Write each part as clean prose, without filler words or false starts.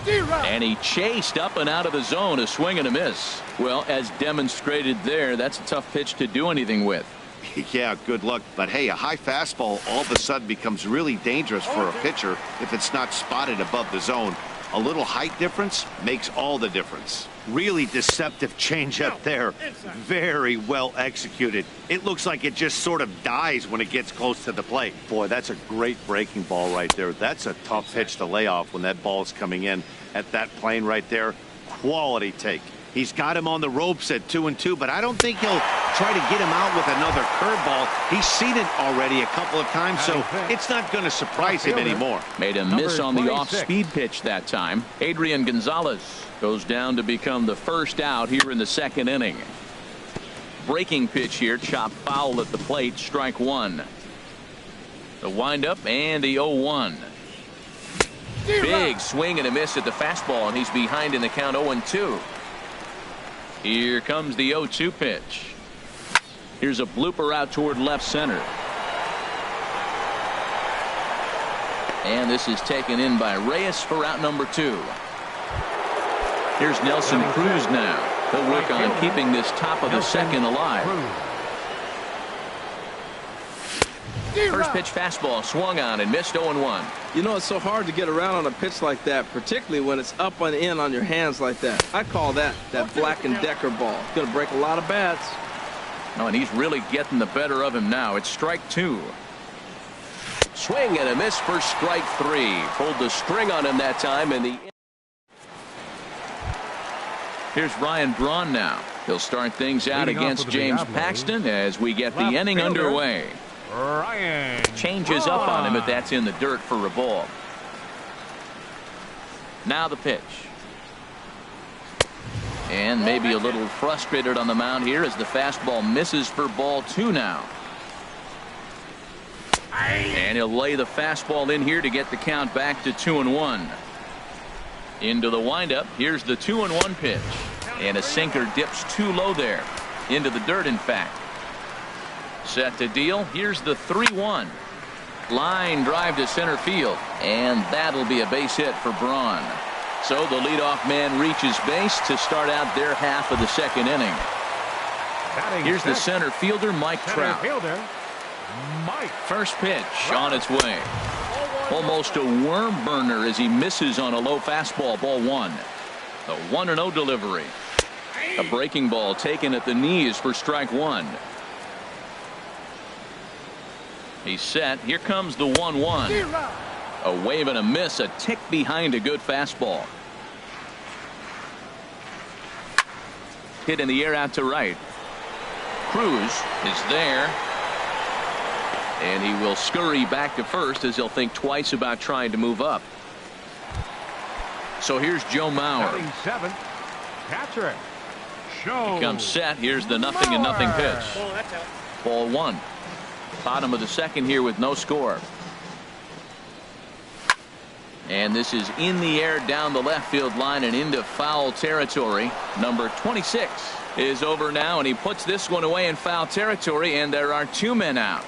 And he chased up and out of the zone, a swing and a miss. Well, as demonstrated there, that's a tough pitch to do anything with. Yeah, good luck. But hey, a high fastball all of a sudden becomes really dangerous for a pitcher if it's not spotted above the zone. A little height difference makes all the difference. Really deceptive changeup there. Very well executed. It looks like it just sort of dies when it gets close to the plate. Boy, that's a great breaking ball right there. That's a tough pitch to lay off when that ball is coming in at that plane right there. Quality take. He's got him on the ropes at 2-2, but I don't think he'll try to get him out with another curveball. He's seen it already a couple of times, so it's not going to surprise him anymore. Made a miss on the off-speed pitch that time. Adrian Gonzalez goes down to become the first out here in the second inning. Breaking pitch here, chopped foul at the plate, strike one. The windup and the 0-1. Big swing and a miss at the fastball, and he's behind in the count 0-2. Here comes the 0-2 pitch. Here's a blooper out toward left center. And this is taken in by Reyes for out number 2. Here's Nelson Cruz now. He'll work on keeping this top of the second alive. First pitch fastball swung on and missed 0-1. You know, it's so hard to get around on a pitch like that, particularly when it's up and in on your hands like that. I call that Black and Decker ball. It's going to break a lot of bats. Oh, and he's really getting the better of him now. It's strike 2. Swing and a miss for strike 3. Pulled the string on him that time. Here's Ryan Braun now. He'll start things out against James Paxton as we get the inning underway. Ryan changes up on him, but that's in the dirt for a ball. Now the pitch. And maybe a little frustrated on the mound here as the fastball misses for ball 2 now. And he'll lay the fastball in here to get the count back to 2-1. Into the windup. Here's the 2-1 pitch. And a sinker dips too low there. Into the dirt, in fact. Set to deal. Here's the 3-1. Line drive to center field. And that'll be a base hit for Braun. So the leadoff man reaches base to start out their half of the second inning. Here's the center fielder, Mike Trout. First pitch on its way. Almost a worm burner as he misses on a low fastball, ball 1. The 1-0 delivery. A breaking ball taken at the knees for strike 1. He's set. Here comes the 1-1. A wave and a miss, a tick behind a good fastball. Hit in the air out to right. Cruz is there. And he will scurry back to first as he'll think twice about trying to move up. So here's Joe Mauer. He comes set. Here's the 0-0 pitch. Ball 1. Bottom of the second here with no score. And this is in the air down the left field line and into foul territory. Number 26 is over now, and he puts this one away in foul territory, and there are 2 men out.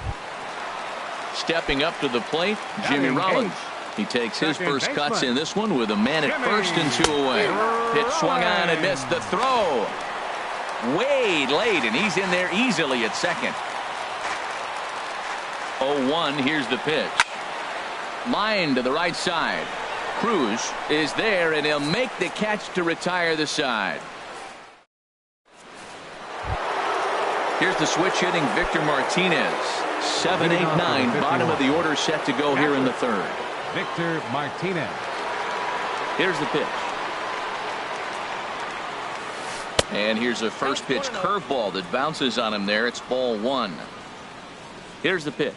Stepping up to the plate, Jimmy Rollins. He takes his first cuts in this one with a man at first and 2 away. Pitch swung on and missed. The throw way late, and he's in there easily at second. 0-1. Here's the pitch. Line to the right side. Cruz is there, and he'll make the catch to retire the side. Here's the switch hitting Victor Martinez. 7, 8, 9. Bottom of the order set to go here in the third. Victor Martinez. Here's the pitch. And here's a first pitch curveball that bounces on him there. It's ball 1. Here's the pitch.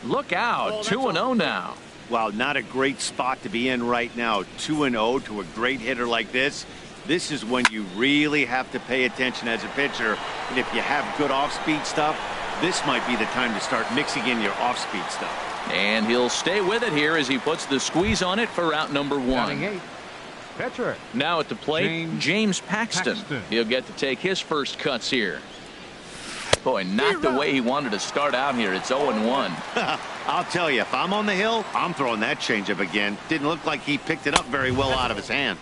Look out. 2-0 now. Wow, not a great spot to be in right now. 2-0 to a great hitter like this. This is when you really have to pay attention as a pitcher. And if you have good off-speed stuff, this might be the time to start mixing in your off-speed stuff. And he'll stay with it here as he puts the squeeze on it for out number 1. Now at the plate, James Paxton. He'll get to take his first cuts here. Boy, not the way he wanted to start out here. It's 0-1. I'll tell you, if I'm on the hill, I'm throwing that changeup again. Didn't look like he picked it up very well out of his hand.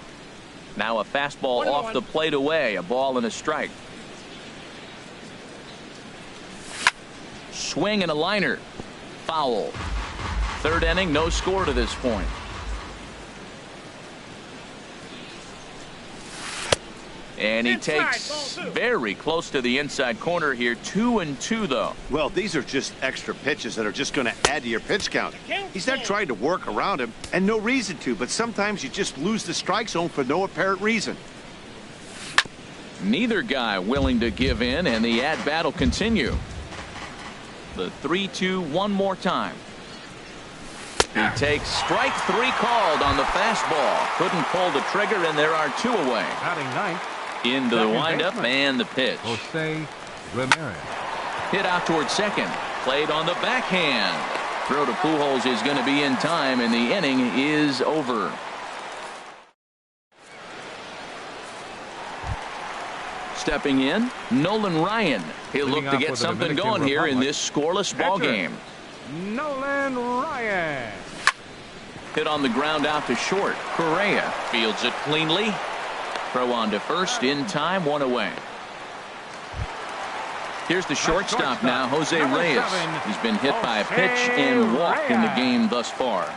Now a fastball off the plate away. A ball and a strike. Swing and a liner. Foul. Third inning, no score to this point. And he takes very close to the inside corner here. 2-2 though. Well, these are just extra pitches that are just going to add to your pitch count. He's not trying to work around him, and no reason to, but sometimes you just lose the strike zone for no apparent reason. Neither guy willing to give in, and the at-bat will continue. The 3-2 one more time. He takes strike 3 called on the fastball. Couldn't pull the trigger, and there are 2 away. Batting ninth. Into the windup and the pitch. Jose Ramirez. Hit out towards second. Played on the backhand. Throw to Pujols is going to be in time, and the inning is over. Stepping in, Nolan Ryan. He'll look to get something going here in this scoreless ball game. Nolan Ryan. Hit on the ground out to short. Correa fields it cleanly. Throw on to first in time, 1 away. Here's the shortstop now, Jose Reyes. He's been hit by a pitch and walked in the game thus far.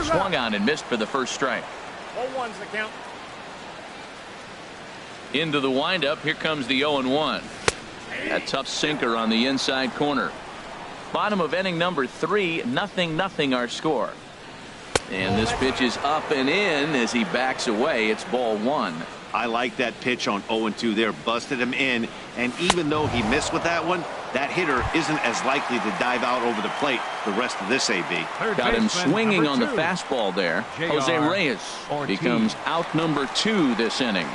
Swung on and missed for the first strike. 0-1's the count. Into the windup. Here comes the 0-1. A tough sinker on the inside corner. Bottom of inning number 3, 0-0 our score. And this pitch is up and in as he backs away. It's ball 1. I like that pitch on 0-2 there. Busted him in, and even though he missed with that one, that hitter isn't as likely to dive out over the plate the rest of this AB. Got him swinging on the fastball there. Jose Reyes becomes out number 2 this inning.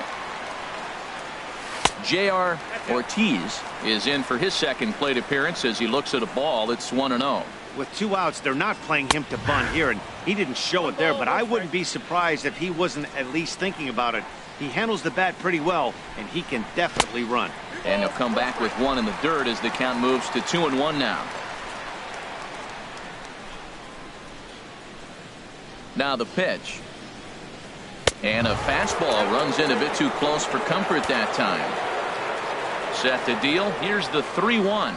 J.R. Ortiz is in for his second plate appearance as he looks at a ball. It's 1-0. With 2 outs, they're not playing him to bunt here, and he didn't show it there, but I wouldn't be surprised if he wasn't at least thinking about it. He handles the bat pretty well, and he can definitely run. And he'll come back with 1 in the dirt as the count moves to 2-1 now. Now the pitch. And a fastball runs in a bit too close for comfort that time. Set to deal. Here's the 3-1.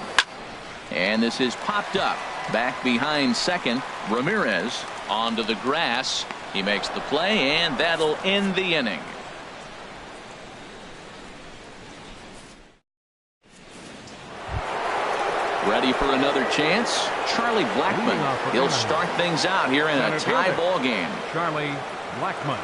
And this is popped up. Back behind second. Ramirez onto the grass. He makes the play, and that'll end the inning. Ready for another chance? Charlie Blackmon. He'll start things out here in a tie ball game. Charlie Blackmon.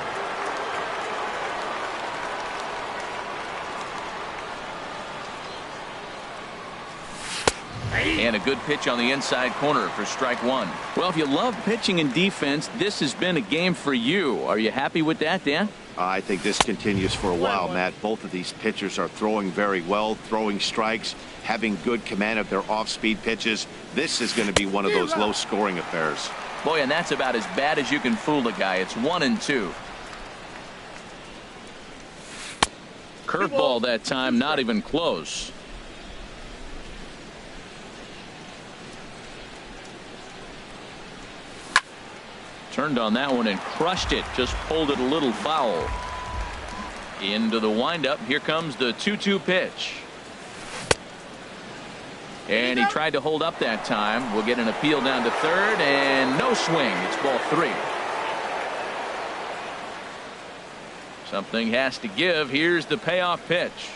And a good pitch on the inside corner for strike 1. Well, if you love pitching and defense, this has been a game for you. Are you happy with that, Dan? I think this continues for a while, Matt. Both of these pitchers are throwing very well, throwing strikes, having good command of their off-speed pitches. This is going to be one of those low-scoring affairs. Boy, and that's about as bad as you can fool a guy. It's 1-2. Curveball that time, not even close. Turned on that one and crushed it. Just pulled it a little foul. Into the windup. Here comes the 2-2 pitch. And he tried to hold up that time. We'll get an appeal down to third, and no swing. It's ball 3. Something has to give. Here's the payoff pitch.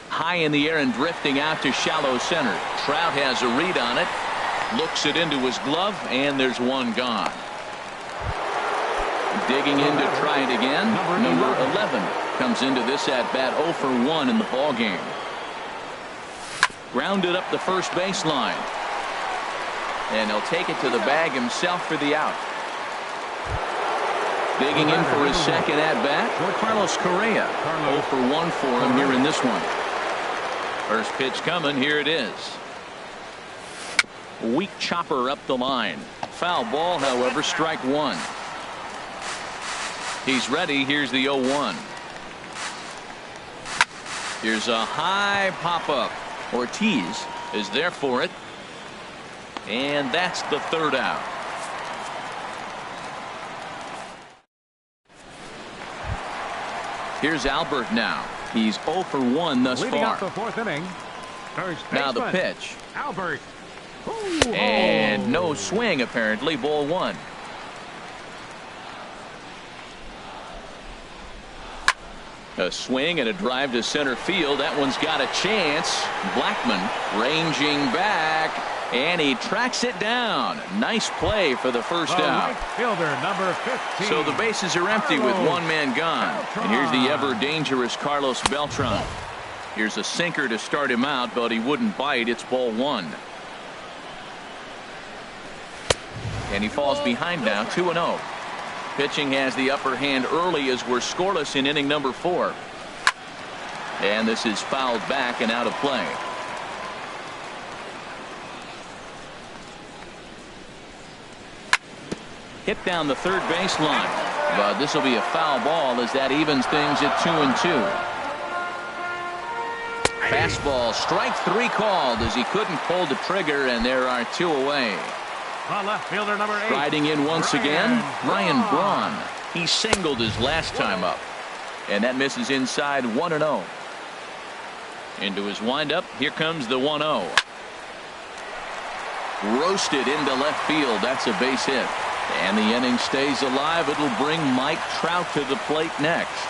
High in the air and drifting out to shallow center. Trout has a read on it. Looks it into his glove, and there's one gone. Digging in to try it again. Number 11 comes into this at bat 0 for 1 in the ball game. Grounded up the first baseline. And he'll take it to the bag himself for the out. Digging in for his second at bat. Carlos Correa. 0 for 1 for him here in this one. First pitch coming. Here it is. Weak chopper up the line. Foul ball, however, strike 1. He's ready. Here's the 0-1. Here's a high pop-up. Ortiz is there for it. And that's the third out. Here's Albert now. He's 0 for 1 thus Leading far. off the fourth inning. First Now the baseman, pitch. Albert. And no swing, apparently. Ball 1. A swing and a drive to center field. That one's got a chance. Blackmon ranging back, and he tracks it down. Nice play for the first out. Right fielder, number 15. So the bases are empty with one man gone. And here's the ever dangerous Carlos Beltran. Here's a sinker to start him out, but he wouldn't bite. It's ball 1. And he falls behind now, 2-0. Pitching has the upper hand early as we're scoreless in inning number 4. And this is fouled back and out of play. Hit down the third baseline. But this will be a foul ball as that evens things at 2-2. Fastball, strike 3 called as he couldn't pull the trigger, and there are 2 away. On left fielder, number 8. Riding in once again, Ryan Braun. He singled his last time up. And that misses inside 1-0. Into his windup, here comes the 1-0. Roasted into left field. That's a base hit. And the inning stays alive. It'll bring Mike Trout to the plate next.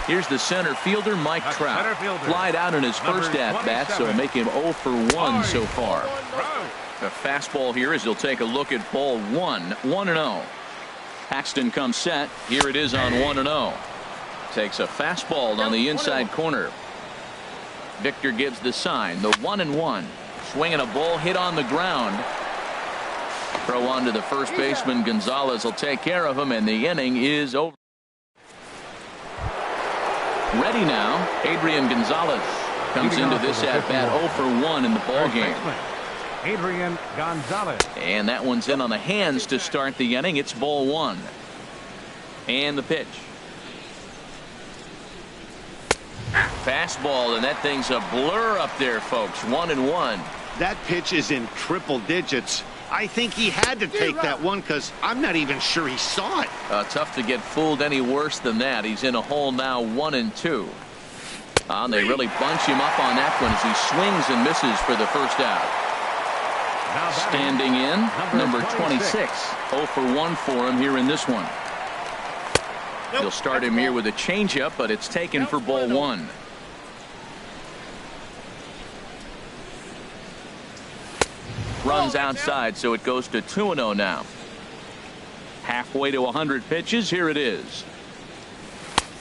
Here's the center fielder, Mike Trout. Flied out in his first at-bat, so make him 0 for 1 so far. A fastball here as he'll take a look at ball 1. 1-0. Paxton comes set. Here it is on 1-0. Takes a fastball on the inside corner. Victor gives the sign. The 1-1. Swinging a ball hit on the ground. Throw on to the first baseman. Gonzalez will take care of him, and the inning is over. Ready now. Adrian Gonzalez comes into this at-bat 0 for 1 in the ball game. Adrian Gonzalez. And that one's in on the hands to start the inning. It's ball 1. And the pitch. Fastball, and that thing's a blur up there, folks. 1-1. That pitch is in triple digits. I think he had to take that one because I'm not even sure he saw it. Tough to get fooled any worse than that. He's in a hole now, 1-2. They really bunch him up on that one as he swings and misses for the first out. Standing in, number 26. 0 for 1 for him here in this one. He'll start him here with a changeup, but it's taken for ball 1. Runs outside, so it goes to 2-0 now. Halfway to 100 pitches. Here it is.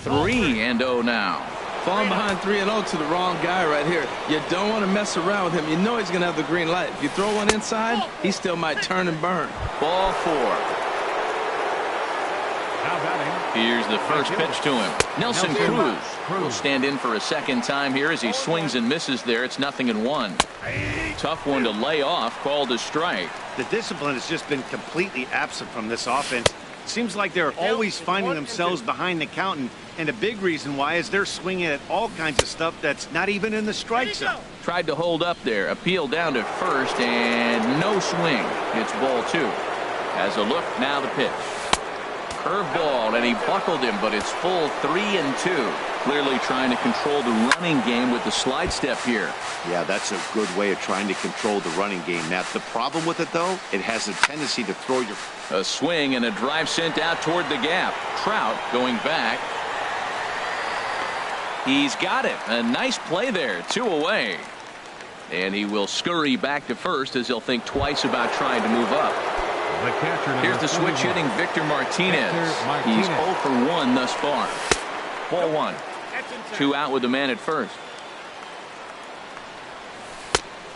3-0 now. Falling behind 3-0 to the wrong guy right here. You don't want to mess around with him. You know he's going to have the green light. If you throw one inside, he still might turn and burn. Ball 4. Here's the first pitch to him. Nelson Cruz will stand in for a second time here as he swings and misses there. It's 0-1. Tough one to lay off. Called a strike. The discipline has just been completely absent from this offense. It seems like they're always finding themselves behind the count, and a big reason why is they're swinging at all kinds of stuff that's not even in the strike zone. Tried to hold up there. Appeal down to first, and no swing. It's ball 2. As a look, now the pitch. Curveball, and he buckled him, but it's full 3-2. Clearly trying to control the running game with the slide step here. Yeah, that's a good way of trying to control the running game. Now, the problem with it, though, it has a tendency to throw your... A swing and a drive sent out toward the gap. Trout going back. He's got it. A nice play there. 2 away. And he will scurry back to first as he'll think twice about trying to move up. Here's the switch hitting Victor Martinez. He's 0 for 1 thus far. Ball 1. 2 out with the man at first.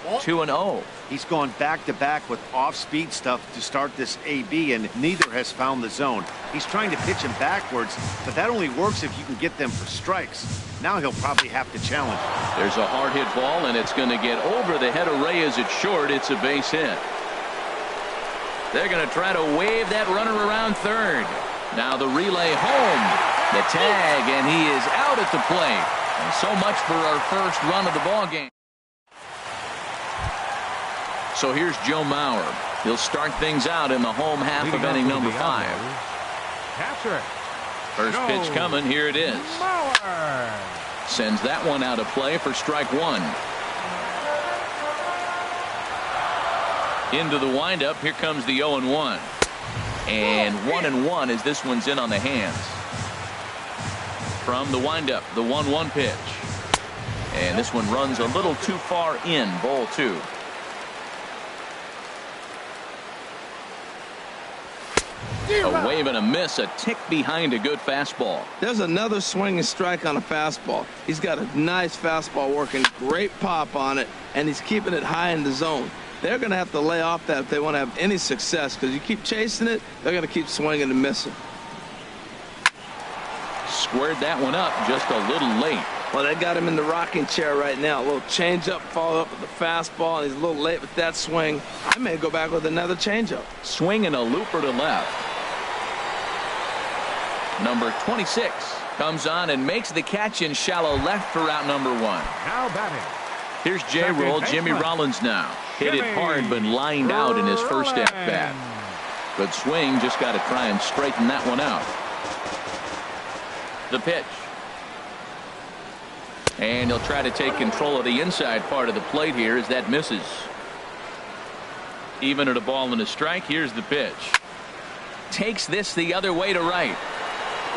2-0. He's gone back-to-back with off-speed stuff to start this AB, and neither has found the zone. He's trying to pitch him backwards, but that only works if you can get them for strikes. Now he'll probably have to challenge. There's a hard hit ball, and it's going to get over the head of Reyes. It's short. It's a base hit. They're going to try to wave that runner around third. Now the relay home. The tag, and he is out at at the plate. And so much for our first run of the ball game. So here's Joe Mauer. He'll start things out in the home half of inning number 5. Catcher. First pitch coming. Here it is. Mauer. Sends that one out of play for strike 1. Into the windup. Here comes the 0-1. And 1-1 as this one's in on the hands. From the windup, the 1-1 pitch. And this one runs a little too far in. Ball 2. A wave and a miss, a tick behind a good fastball. There's another swinging strike on a fastball. He's got a nice fastball working, great pop on it, and he's keeping it high in the zone. They're going to have to lay off that if they want to have any success, because you keep chasing it, they're going to keep swinging and missing. Squared that one up just a little late. Well, they got him in the rocking chair right now. A little changeup, follow up with the fastball, and he's a little late with that swing. I may go back with another changeup. Swinging a looper to left. Number 26 comes on and makes the catch in shallow left for out number 1. Now batting. Here's J-Roll. Jimmy Rollins now. Hit it hard but lined out in his first at-bat. Good swing. Just got to try and straighten that one out. The pitch. And he'll try to take control of the inside part of the plate here as that misses. Even at a ball and a strike. Here's the pitch. Takes this the other way to right.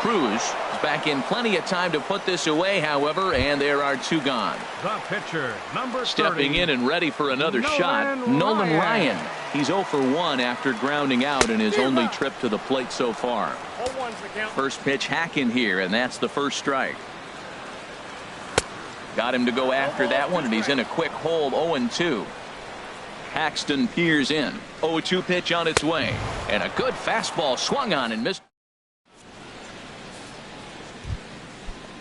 Cruz is back in plenty of time to put this away, however, and there are 2 gone. The pitcher, number 30. Stepping in and ready for another shot, Nolan Ryan. He's 0 for 1 after grounding out in his only trip to the plate so far. First pitch hacking here, and that's the first strike. Got him to go after that one, and he's in a quick hold. 0-2. Paxton peers in. 0-2 pitch on its way, and a good fastball swung on and missed.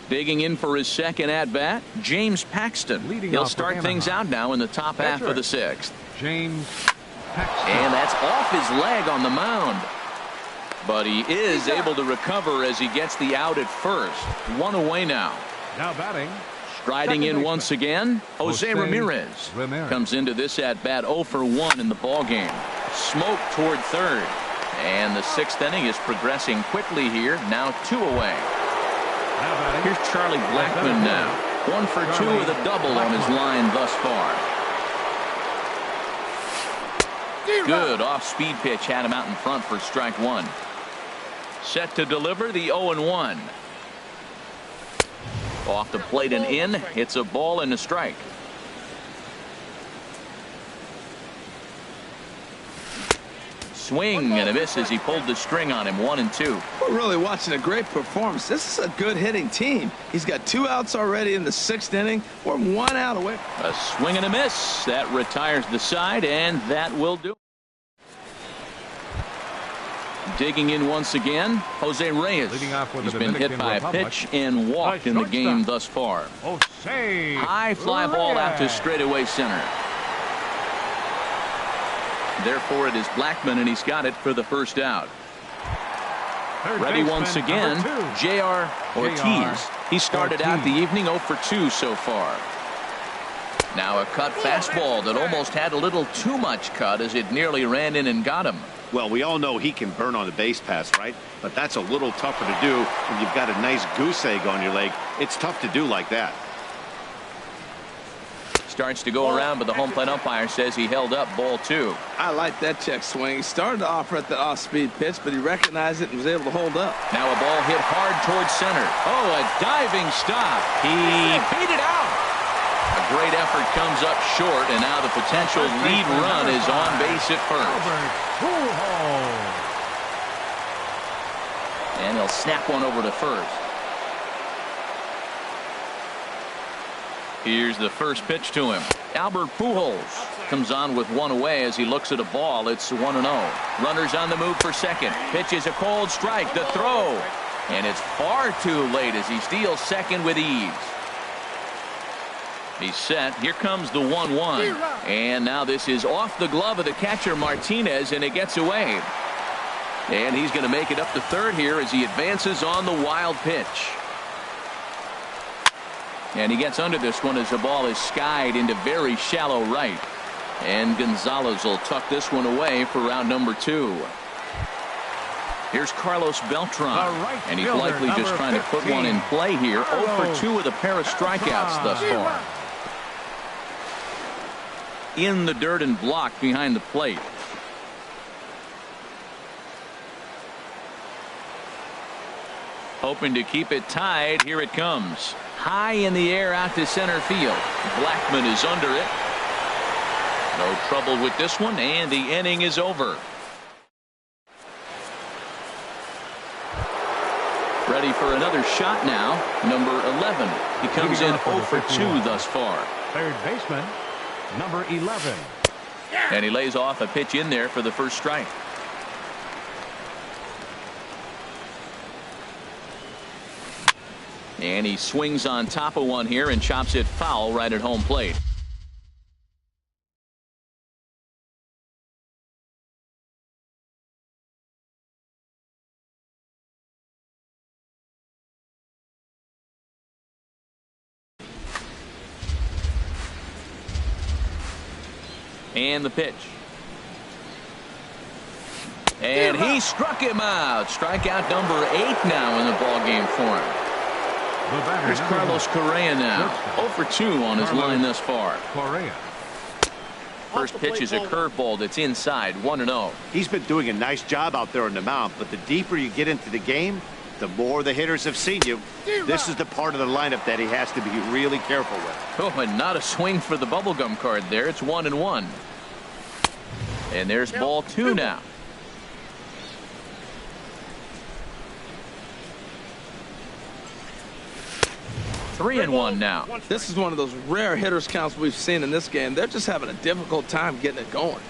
Digging in for his second at-bat, James Paxton. He'll start things out now in the top half of the 6th. James Paxton. And that's off his leg on the mound. But he is able to recover as he gets the out at first. 1 away now. Now batting. Striding in once again, Jose Ramirez. Comes into this at-bat 0 for 1 in the ballgame. Smoke toward third. And the 6th inning is progressing quickly here. Now 2 away. Here's Charlie Blackmon now. 1 for 2 with a double on his line thus far. Good off-speed pitch had him out in front for strike 1. Set to deliver the 0-1. Off the plate and in. It's a ball and a strike. Swing and a miss as he pulled the string on him. 1-2. We're really watching a great performance. This is a good hitting team. He's got 2 outs already in the 6th inning. We're 1 out away. A swing and a miss. That retires the side, and that will do. Digging in once again, Jose Reyes. He's been hit by a pitch and walked in the game thus far. High fly ball out to straightaway center. Therefore, it is Blackmon, and he's got it for the first out. Ready once again, J.R. Ortiz. He started out the evening 0 for 2 so far. Now a cut fastball that almost had a little too much cut as it nearly ran in and got him. Well, we all know he can burn on the base pass, right? But that's a little tougher to do when you've got a nice goose egg on your leg. It's tough to do like that. Starts to go around, but the home plate umpire says he held up. Ball 2. I like that check swing. He started to offer at the off-speed pitch, but he recognized it and was able to hold up. Now a ball hit hard towards center. Oh, a diving stop. He beat it out. A great effort comes up short, and now the potential lead run is on base at first. And he'll snap one over to first. Here's the first pitch to him. Albert Pujols comes on with 1 away as he looks at a ball. It's 1-0. Runners on the move for second. Pitch is a cold strike. The throw. And it's far too late as he steals second with ease. He's set. Here comes the 1-1. And now this is off the glove of the catcher Martinez, and it gets away. And he's going to make it up to third here as he advances on the wild pitch. And he gets under this one as the ball is skied into very shallow right. And Gonzalez will tuck this one away for round number 2. Here's Carlos Beltran. Right and he's fielder, likely just trying to put one in play here. 0 for 2 with a pair of strikeouts thus far. In the dirt and blocked behind the plate. Hoping to keep it tied. Here it comes. High in the air out to center field. Blackman is under it. No trouble with this one, and the inning is over. Ready for another shot now. Number 11. He comes in 0 for 2 thus far. Third baseman, number 11. And he lays off a pitch in there for the first strike. And he swings on top of one here and chops it foul right at home plate. And the pitch. And he struck him out. Strikeout number 8 now in the ball game for him. Here's Carlos Correa now. 0 for 2 on his line thus far. Correa. First pitch is a curveball that's inside. 1-0. He's been doing a nice job out there on the mound, but the deeper you get into the game, the more the hitters have seen you. This is the part of the lineup that he has to be really careful with. Oh, and not a swing for the bubblegum card there. It's 1-1. And there's ball 2 now. Three and 1 now. This is one of those rare hitters counts we've seen in this game. They're just having a difficult time getting it going.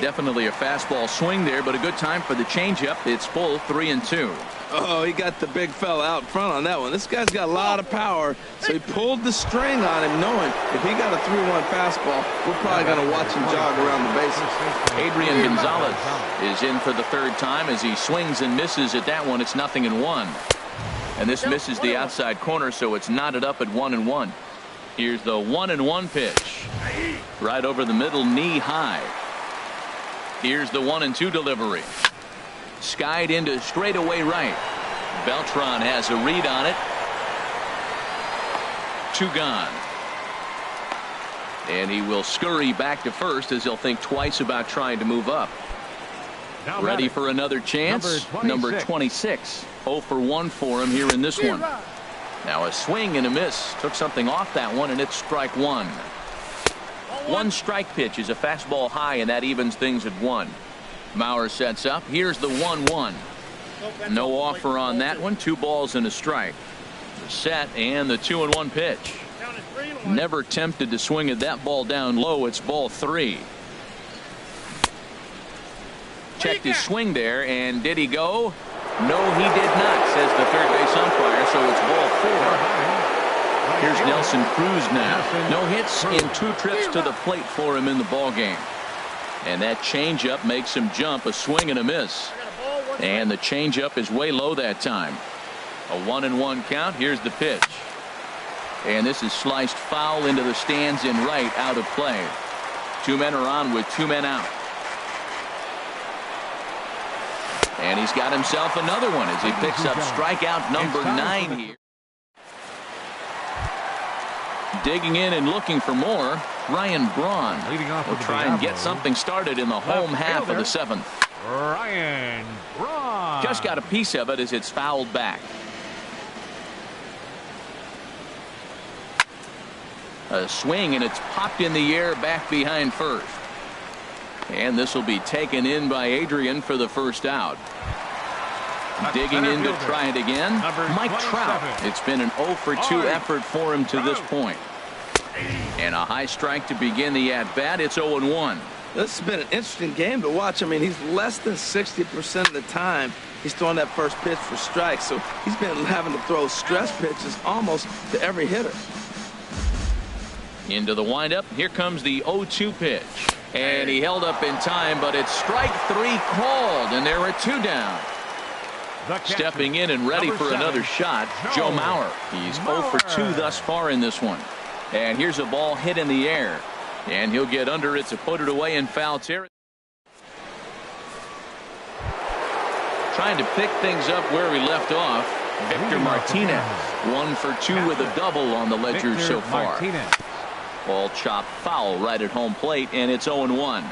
Definitely a fastball swing there, but a good time for the changeup. It's full 3-2. Oh, he got the big fella out front on that one. This guy's got a lot of power, so he pulled the string on him, knowing if he got a 3-1 fastball, we're probably going to watch him jog around the bases. Adrian Gonzalez is in for the third time as he swings and misses at that one. It's 0-1. And this misses the outside corner, so it's knotted up at 1-1. Here's the 1-1 pitch. Right over the middle, knee high. Here's the 1-2 delivery. Skied into straightaway right. Beltran has a read on it. 2 gone. And he will scurry back to first as he'll think twice about trying to move up. Now ready for another chance. Number 26. 0 for 1 for him here in this one. Now a swing and a miss. Took something off that one, and it's strike 1. One strike pitch is a fastball high, and that evens things at 1. Mauer sets up. Here's the 1-1. No offer on that one. 2 balls and a strike. The set and the 2-1 pitch. Never tempted to swing at that ball down low. It's ball 3. Checked his swing there, and did he go? No, he did not, says the third base umpire, so it's ball 4. Here's Nelson Cruz now. No hits in 2 trips to the plate for him in the ball game. And that changeup makes him jump. A swing and a miss. And the changeup is way low that time. A 1-1 count. Here's the pitch. And this is sliced foul into the stands in right, out of play. 2 men are on with 2 men out. And he's got himself another one as he picks up strikeout number 9 here. Digging in and looking for more. Ryan Braun will try and get something started in the home half of the 7th. Ryan Braun just got a piece of it as it's fouled back. A swing, and it's popped in the air back behind first. And this will be taken in by Adrian for the first out. Digging in to try it again, Mike Trout. It's been an 0 for 2 effort for him to this point. And a high strike to begin the at-bat. It's 0-1. This has been an interesting game to watch. I mean, he's less than 60% of the time he's throwing that first pitch for strikes. So he's been having to throw stress pitches almost to every hitter. Into the windup. Here comes the 0-2 pitch. And he held up in time, but it's strike 3 called, and there are 2 down. Stepping in and ready for another shot, Joe Mauer. He's 0 for 2 thus far in this one. And here's a ball hit in the air. And he'll get under it to put it away in foul territory. Trying to pick things up where we left off. Victor Martinez, 1 for 2 with a double on the ledger so far. Ball chopped foul right at home plate, and it's 0-1.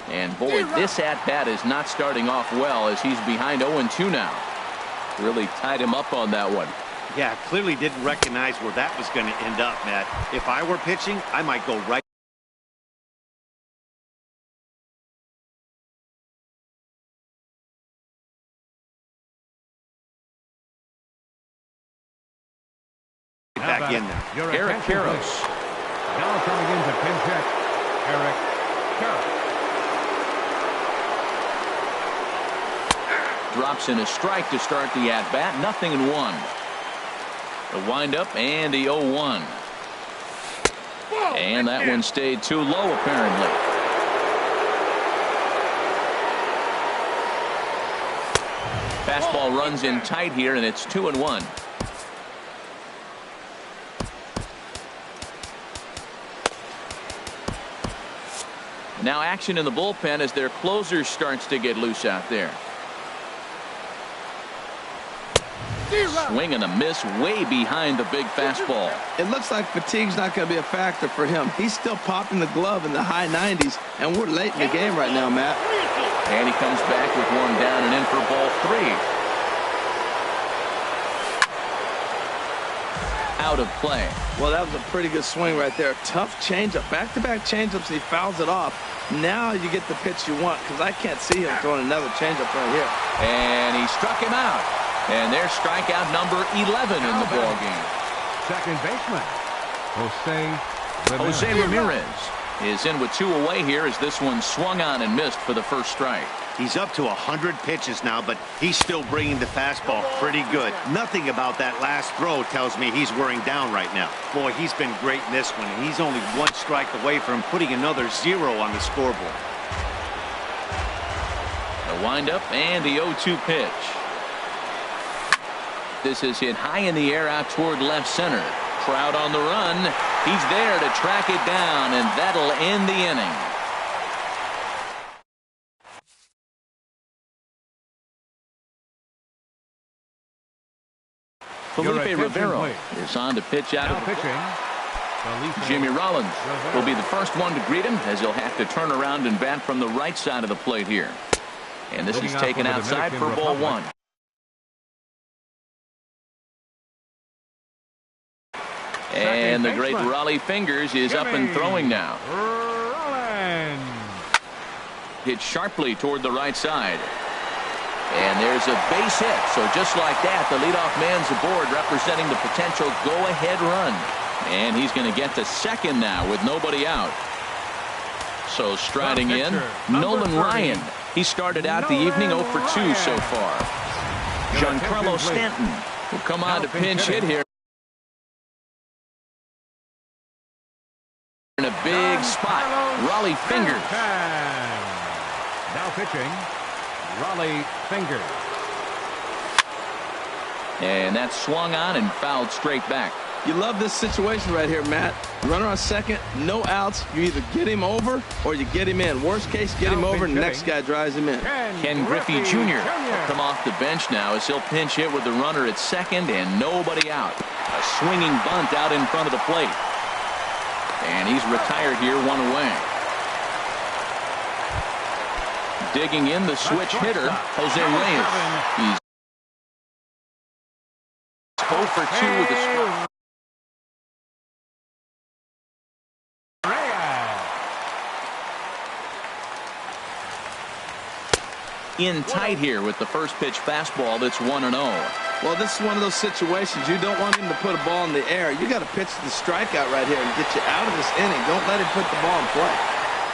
And boy, this at-bat is not starting off well as he's behind 0-2 now. Really tied him up on that one. Yeah, clearly didn't recognize where that was going to end up, Matt. If I were pitching, I might go right back in there. Eric Karros. Now coming in to pinch hit, Eric Karros. Drops in a strike to start the at-bat. 0-1. The windup and the 0-1. And that one stayed too low apparently. Fastball runs in tight here, and it's 2-1. Now action in the bullpen as their closer starts to get loose out there. Swing and a miss way behind the big fastball. It looks like fatigue's not going to be a factor for him. He's still popping the glove in the high 90s, and we're late in the game right now, Matt. And he comes back with one down and in for ball 3. Out of play. Well, that was a pretty good swing right there. Tough changeup. Back-to-back changeups, he fouls it off. Now you get the pitch you want, because I can't see him throwing another changeup right here. And he struck him out. And there's strikeout number 11 in the ball game. Second baseman, Jose Ramirez is in with 2 away here as this one swung on and missed for the first strike. He's up to 100 pitches now, but he's still bringing the fastball pretty good. Nothing about that last throw tells me he's wearing down right now. Boy, he's been great in this one, and he's only 1 strike away from putting another 0 on the scoreboard. The windup and the 0-2 pitch. This is hit high in the air out toward left center. Trout on the run. He's there to track it down, and that'll end the inning. Felipe Rivero is on to pitch out of the Jimmy Rollins will be the first one to greet him as he'll have to turn around and bat from the right side of the plate here. And this is taken outside for ball 1. And the great Raleigh Fingers is up and throwing now. Hit sharply toward the right side. And there's a base hit. So just like that, the leadoff man's aboard, representing the potential go-ahead run. And he's going to get to second now with nobody out. So striding in, Nolan Ryan. He started out the evening 0 for 2 so far. Giancarlo Stanton will come on to pinch hit here. In a big spot, Raleigh Fingers. Now pitching, Raleigh Fingers. And that swung on and fouled straight back. You love this situation right here, Matt. Runner on second, no outs. You either get him over or you get him in. Worst case, get him over and the next guy drives him in. Ken Griffey Jr. will come off the bench now as he'll pinch hit with the runner at second and nobody out. A swinging bunt out in front of the plate. And he's retired here, 1 away. Digging in the switch hitter, Jose Reyes. He's 0 for 2 with a strike. In tight here with the first pitch fastball that's 1-0. Well, this is one of those situations you don't want him to put a ball in the air. You got to pitch the strikeout right here and get you out of this inning. Don't let him put the ball in play.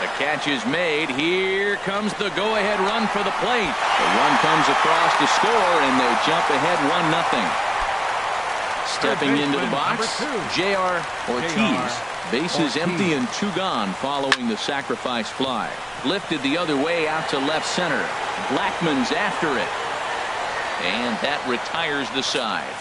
The catch is made. Here comes the go-ahead run for the plate. The run comes across to score, and they jump ahead 1-0. Stepping into the box, JuniOrtiz. Bases empty and 2 gone following the sacrifice fly. Lifted the other way out to left center. Blackmon's after it. And that retires the side.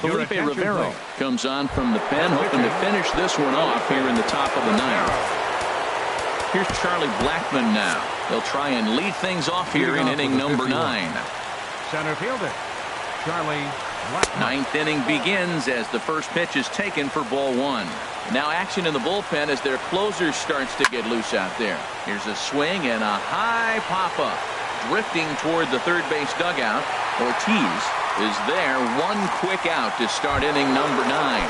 Felipe Rivero comes on from the pen, hoping to finish this one off here in the top of the 9th. Here's Charlie Blackmon now. They'll try and lead things off here in inning number 9. Center fielder, Charlie Blackmon. 9th inning begins as the first pitch is taken for ball 1. Now action in the bullpen as their closer starts to get loose out there. Here's a swing and a high pop-up. Drifting toward the third base dugout, Ortiz is there. One quick out to start inning number 9.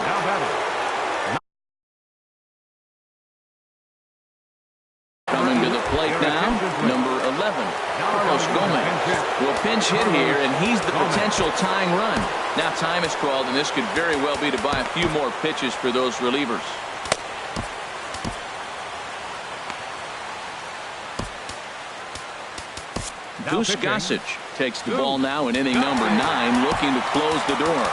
Coming to the plate now, number 11, Carlos Gomez. Will pinch hit here, and he's the potential tying run. Now time is called, and this could very well be to buy a few more pitches for those relievers. Goose Gossage takes the ball now in inning number 9, looking to close the door.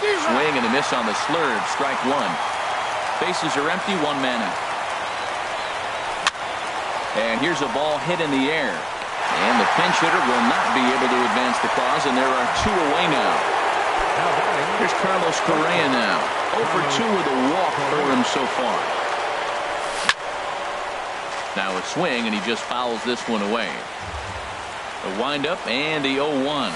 Swing and a miss on the slurve. Strike 1. Bases are empty. 1 man out. And here's a ball hit in the air. And the pinch hitter will not be able to advance the cause, and there are 2 away now. Here's Carlos Correa now. 0 for 2 with a walk for him so far. Now a swing, and he just fouls this one away. A windup and the 0-1.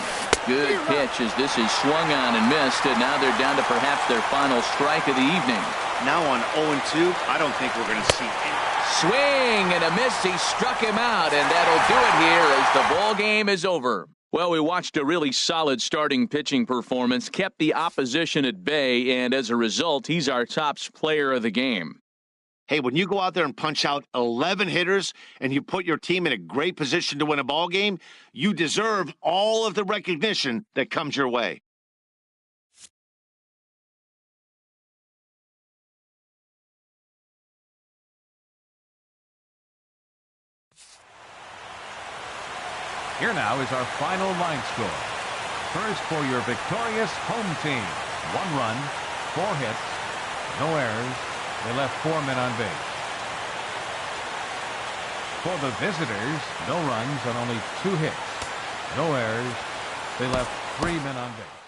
Good pitch as this is swung on and missed, and now they're down to perhaps their final strike of the evening. Now on 0-2, I don't think we're going to see any. Swing and a miss. He struck him out, and that'll do it here as the ball game is over. Well, we watched a really solid starting pitching performance, kept the opposition at bay, and as a result, he's our top player of the game. Hey, when you go out there and punch out 11 hitters and you put your team in a great position to win a ball game, you deserve all of the recognition that comes your way. Here now is our final line score. First for your victorious home team. 1 run, 4 hits, no errors. They left 4 men on base. For the visitors, no runs and only 2 hits. No errors. They left 3 men on base.